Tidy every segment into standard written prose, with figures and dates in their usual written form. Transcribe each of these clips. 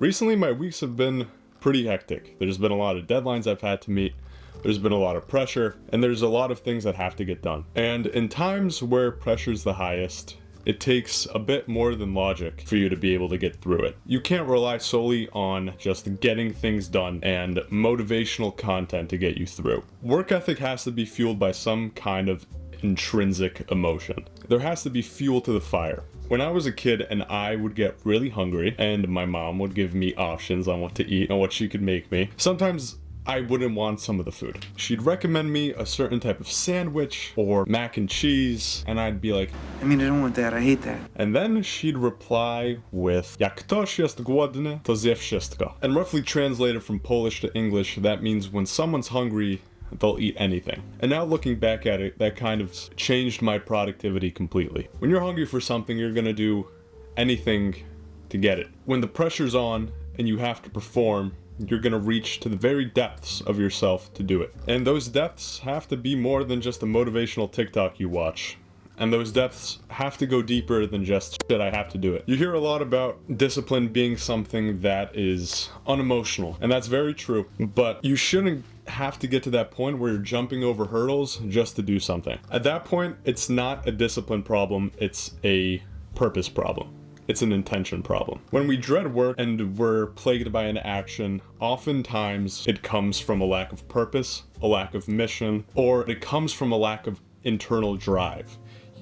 Recently, my weeks have been pretty hectic. There's been a lot of deadlines I've had to meet. There's been a lot of pressure, and there's a lot of things that have to get done. And in times where pressure's the highest, it takes a bit more than logic for you to be able to get through it. You can't rely solely on just getting things done and motivational content to get you through. Work ethic has to be fueled by some kind of intrinsic emotion. There has to be fuel to the fire. When I was a kid and I would get really hungry and my mom would give me options on what to eat and what she could make me, sometimes I wouldn't want some of the food. She'd recommend me a certain type of sandwich or mac and cheese, and I'd be like, I don't want that, I hate that. And then she'd reply with, Jak ktoś jest głodny, to zje wszystko. And roughly translated from Polish to English, that means when someone's hungry, they'll eat anything. And now looking back at it, that kind of changed my productivity completely. When you're hungry for something, you're gonna do anything to get it. When the pressure's on and you have to perform, you're gonna reach to the very depths of yourself to do it. And those depths have to be more than just a motivational TikTok you watch. And those depths have to go deeper than just shit, I have to do it. You hear a lot about discipline being something that is unemotional, and that's very true, but you shouldn't have to get to that point where you're jumping over hurdles just to do something. At that point, it's not a discipline problem, it's a purpose problem. It's an intention problem. When we dread work and we're plagued by inaction, oftentimes it comes from a lack of purpose, a lack of mission, or it comes from a lack of internal drive.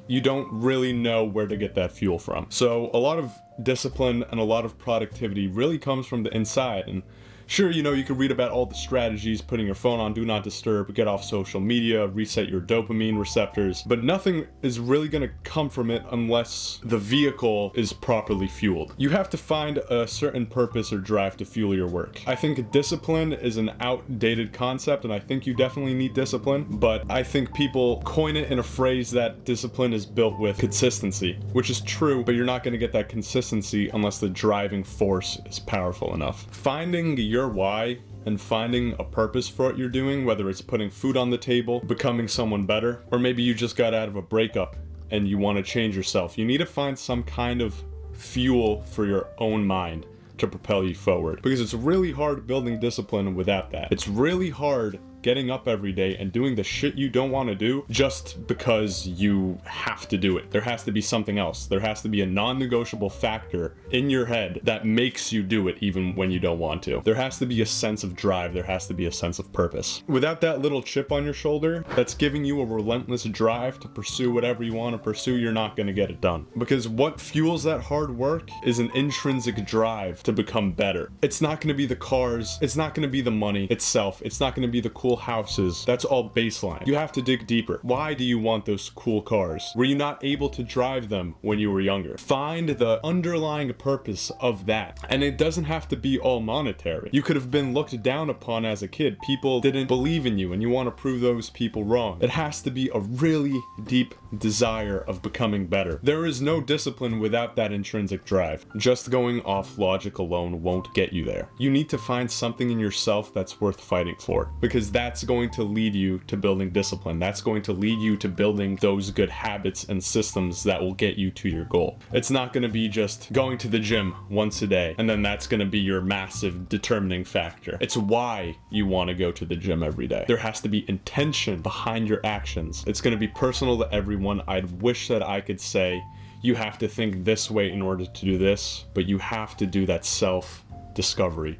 You don't really know where to get that fuel from. So a lot of discipline and a lot of productivity really comes from the inside. And sure, you can read about all the strategies, putting your phone on do not disturb, get off social media, reset your dopamine receptors, but nothing is really gonna come from it unless the vehicle is properly fueled. You have to find a certain purpose or drive to fuel your work. I think discipline is an outdated concept, and I think you definitely need discipline, but I think people coin it in a phrase that discipline is built with consistency, which is true, but you're not gonna get that consistency unless the driving force is powerful enough. Finding your why and finding a purpose for what you're doing, whether it's putting food on the table, becoming someone better, or maybe you just got out of a breakup and you want to change yourself. You need to find some kind of fuel for your own mind to propel you forward, because it's really hard building discipline without that. It's really hard getting up every day and doing the shit you don't want to do just because you have to do it. There has to be something else. There has to be a non-negotiable factor in your head that makes you do it even when you don't want to. There has to be a sense of drive. There has to be a sense of purpose. Without that little chip on your shoulder that's giving you a relentless drive to pursue whatever you want to pursue, you're not going to get it done. Because what fuels that hard work is an intrinsic drive to become better. It's not going to be the cars. It's not going to be the money itself. It's not going to be the cool houses. That's all baseline. You have to dig deeper. Why do you want those cool cars? Were you not able to drive them when you were younger? Find the underlying purpose of that. And it doesn't have to be all monetary. You could have been looked down upon as a kid. People didn't believe in you and you want to prove those people wrong. It has to be a really deep desire of becoming better. There is no discipline without that intrinsic drive. Just going off logic alone won't get you there. You need to find something in yourself that's worth fighting for, because that's going to lead you to building discipline. That's going to lead you to building those good habits and systems that will get you to your goal. It's not going to be just going to the gym once a day and then that's going to be your massive determining factor. It's why you want to go to the gym every day. There has to be intention behind your actions. It's going to be personal to everyone. I'd wish that I could say you have to think this way in order to do this, but you have to do that self-discovery.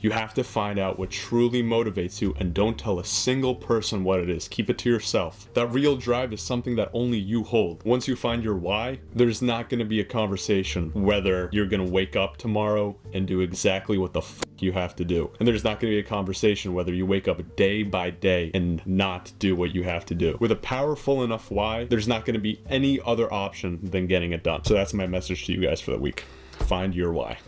You have to find out what truly motivates you, and don't tell a single person what it is. Keep it to yourself. That real drive is something that only you hold. Once you find your why, there's not going to be a conversation whether you're going to wake up tomorrow and do exactly what the fuck you have to do. And there's not going to be a conversation whether you wake up day by day and not do what you have to do. With a powerful enough why, there's not going to be any other option than getting it done. So that's my message to you guys for the week. Find your why.